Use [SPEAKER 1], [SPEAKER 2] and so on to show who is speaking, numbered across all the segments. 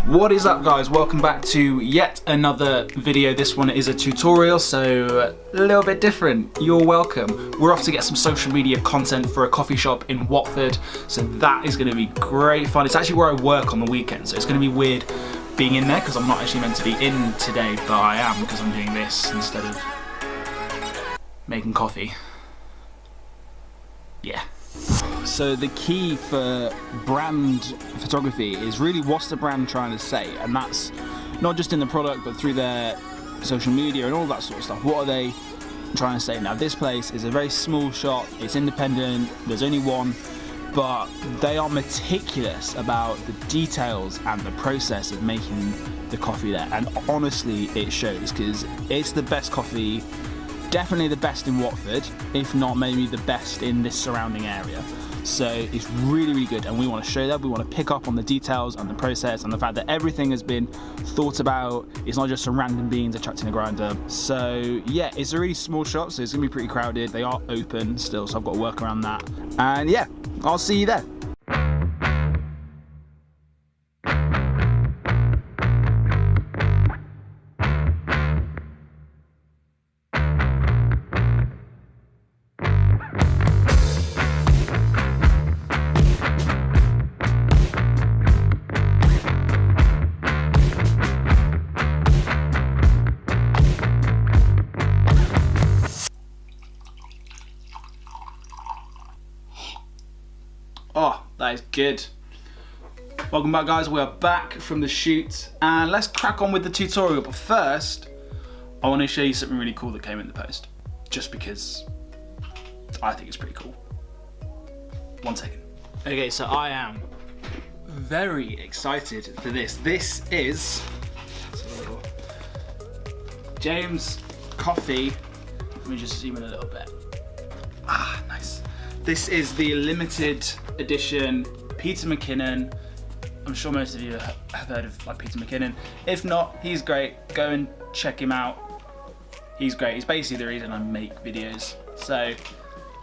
[SPEAKER 1] What is up, guys? Welcome back to yet another video. This one is a tutorial, so a little bit different. You're welcome. We're off to get some social media content for a coffee shop in Watford, so that is going to be great fun. It's actually where I work on the weekend, so it's going to be weird being in there because I'm not actually meant to be in today, but I am because I'm doing this instead of making coffee. Yeah. So the key for brand photography is really what's the brand trying to say, and that's not just in the product but through their social media and all that sort of stuff. What are they trying to say? Now this place is a very small shop, it's independent, there's only one, but they are meticulous about the details and the process of making the coffee there, and honestly it shows because it's the best coffee, definitely the best in Watford, if not maybe the best in this surrounding area. So it's really, really good, and we want to show that. We want to pick up on the details and the process and the fact that everything has been thought about. It's not just some random beans attracting a grinder. So yeah, it's a really small shop, so it's gonna be pretty crowded. They are open still, so I've got to work around that. And yeah, I'll see you there. Oh, that is good. Welcome back, guys. We are back from the shoot and let's crack on with the tutorial. But first, I want to show you something really cool that came in the post, just because I think it's pretty cool. 1 second. Okay, so I am very excited for this. This is James Coffee. Let me just zoom in a little bit. Ah, nice. This is the limited edition Peter McKinnon. I'm sure most of you have heard of Peter McKinnon. If not, he's great. Go and check him out. He's great. He's basically the reason I make videos. So,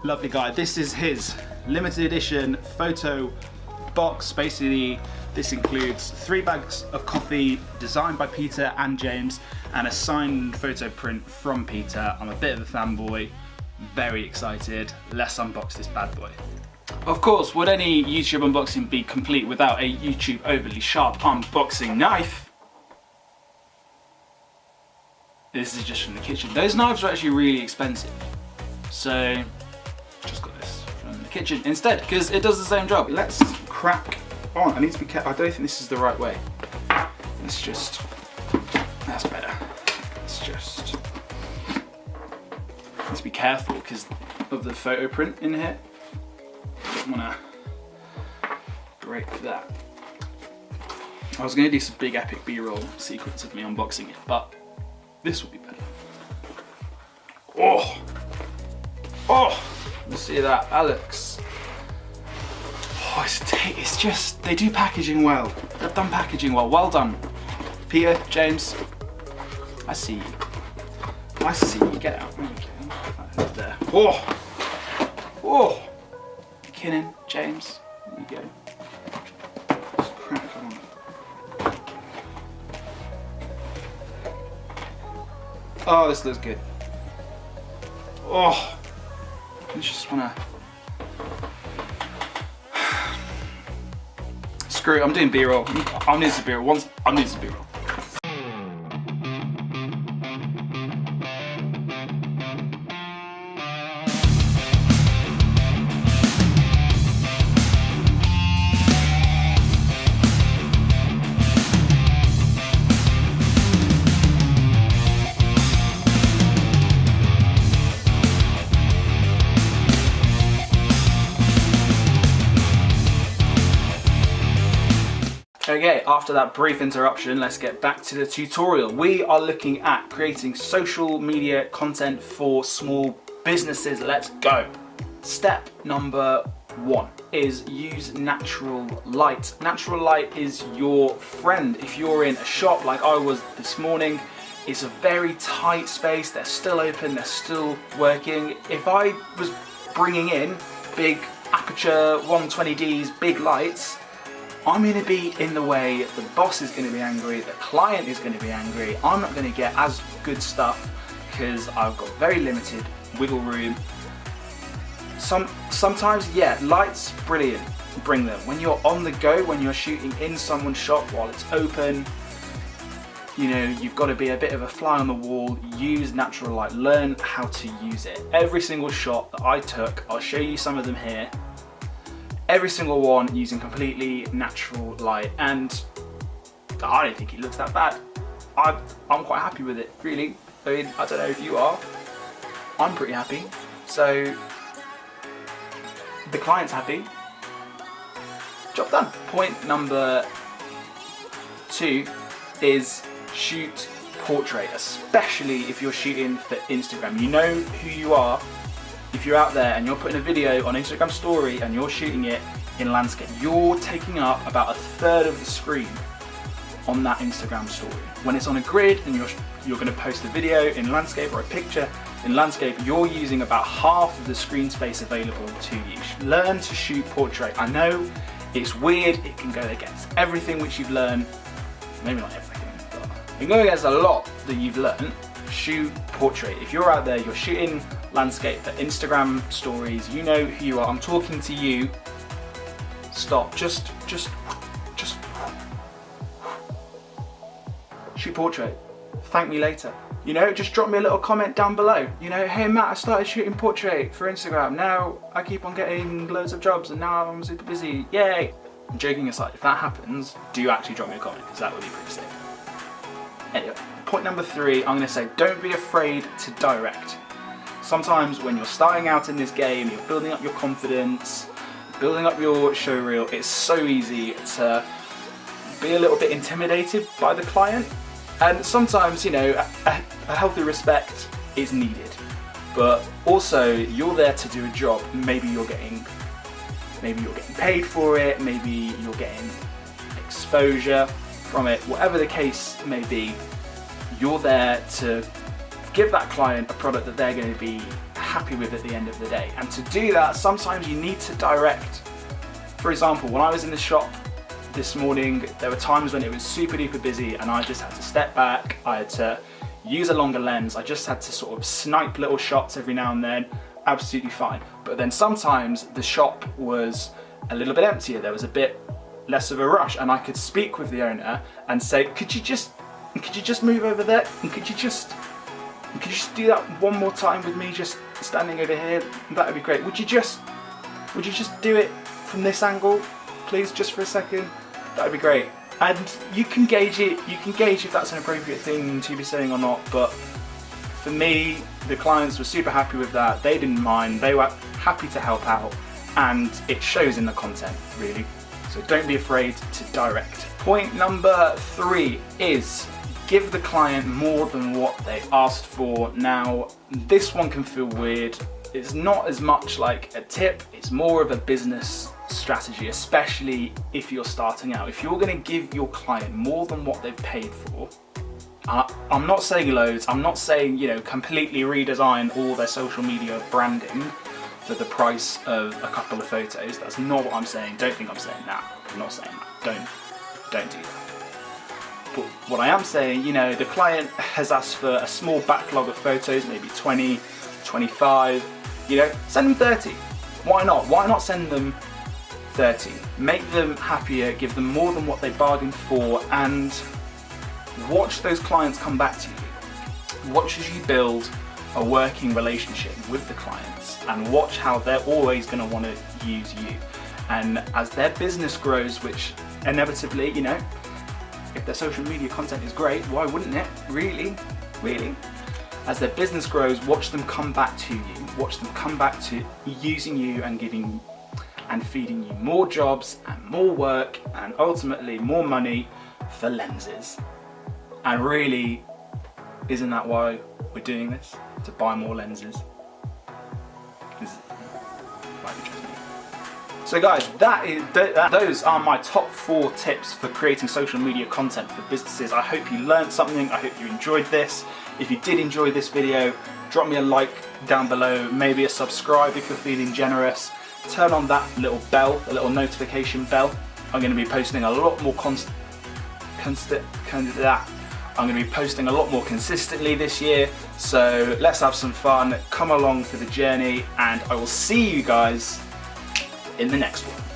[SPEAKER 1] lovely guy. This is his limited edition photo box. Basically, this includes 3 bags of coffee designed by Peter and James and a signed photo print from Peter. I'm a bit of a fanboy. Very excited. Let's unbox this bad boy. Of course, would any YouTube unboxing be complete without a YouTube overly sharp unboxing knife? This is just from the kitchen. Those knives are actually really expensive, so just got this from the kitchen instead because it does the same job. Let's crack on. I need to be careful. I don't think this is the right way. Let's just, that's better. Let's be careful because of the photo print in here. Don't want to break that. I was going to do some big epic B-roll sequence of me unboxing it, but this will be better. Oh, let's see that, Alex. Oh, it's just, they do packaging well. They've done packaging well. Well done, Peter, James. I see you. I see you. Get out. Okay. There. Oh. McKinnon, James, there you go. Just crack on. Oh, this looks good. Oh, I just wanna. Screw it, I'm doing B-roll. I'm doing some B-roll. I'm doing some B-roll. Okay, after that brief interruption, let's get back to the tutorial. We are looking at creating social media content for small businesses. Let's go. Step number 1 is use natural light. Natural light is your friend. If you're in a shop like I was this morning, it's a very tight space. They're still open, they're still working. If I was bringing in big aperture 120Ds, big lights, I'm going to be in the way, the boss is going to be angry, the client is going to be angry, I'm not going to get as good stuff because I've got very limited wiggle room. Sometimes, yeah, lights, brilliant, bring them. When you're on the go, when you're shooting in someone's shop while it's open, you know, you've got to be a bit of a fly on the wall, use natural light, learn how to use it. Every single shot that I took, I'll show you some of them here, every single one using completely natural light, and I don't think it looks that bad. I'm quite happy with it, really. I mean, I don't know if you are. I'm pretty happy. So, the client's happy. Job done. Point number 2 is shoot portrait, especially if you're shooting for Instagram. You know who you are. If you're out there and you're putting a video on Instagram story and you're shooting it in landscape, you're taking up about a third of the screen on that Instagram story. When it's on a grid and you're going to post a video in landscape or a picture in landscape, you're using about half of the screen space available to you. Learn to shoot portrait. I know it's weird, it can go against everything which you've learned, maybe not everything, but it can go against a lot that you've learned. Shoot portrait. If you're out there, you're shooting landscape for Instagram stories, you know who you are, I'm talking to you. Stop, just shoot portrait. Thank me later. You know, just drop me a little comment down below. You know, hey Matt, I started shooting portrait for Instagram. Now I keep on getting loads of jobs and now I'm super busy. Yay! Joking aside, if that happens, do actually drop me a comment because that would be pretty sick. Anyway, point number 3, I'm going to say don't be afraid to direct. Sometimes when you're starting out in this game, you're building up your confidence, building up your show reel, it's so easy to be a little bit intimidated by the client. And sometimes, you know, a healthy respect is needed. But also, you're there to do a job. Maybe you're getting paid for it, maybe you're getting exposure from it, whatever the case may be, you're there to give that client a product that they're going to be happy with at the end of the day. And to do that, sometimes you need to direct. For example, when I was in the shop this morning, there were times when it was super duper busy and I just had to step back, I had to use a longer lens, I just had to sort of snipe little shots every now and then, absolutely fine. But then sometimes the shop was a little bit emptier, there was a bit less of a rush, and I could speak with the owner and say, could you just move over there, and could you just do that one more time with me just standing over here? That would be great. Would you just do it from this angle, please, just for a second? That would be great. And you can gauge it, you can gauge if that's an appropriate thing to be saying or not, but for me, the clients were super happy with that, they didn't mind, they were happy to help out, and it shows in the content, really. So don't be afraid to direct. Point number 3 is give the client more than what they asked for. Now, this one can feel weird. It's not as much like a tip, it's more of a business strategy, especially if you're starting out. If you're going to give your client more than what they've paid for, I'm not saying loads, I'm not saying, you know, completely redesign all their social media branding for the price of a couple of photos. That's not what I'm saying. Don't think I'm saying that. I'm not saying that. Don't do that. But what I am saying, you know, the client has asked for a small backlog of photos, maybe 20, 25, you know, send them 30. Why not? Why not send them 30? Make them happier, give them more than what they bargained for, and watch those clients come back to you. Watch as you build a working relationship with the clients, and watch how they're always going to want to use you. And as their business grows, which inevitably, you know, if their social media content is great, why wouldn't it? Really? As their business grows, watch them come back to you. Watch them come back to using you and giving and feeding you more jobs and more work and ultimately more money for lenses. And really, isn't that why we're doing this? To buy more lenses? Might be just me. So guys, those are my top 4 tips for creating social media content for businesses. I hope you learned something, I hope you enjoyed this. If you did enjoy this video, drop me a like down below, maybe a subscribe if you're feeling generous. Turn on that little bell, the little notification bell, I'm going to be posting a lot more I'm going to be posting a lot more consistently this year, so let's have some fun, come along for the journey, and I will see you guys in the next one.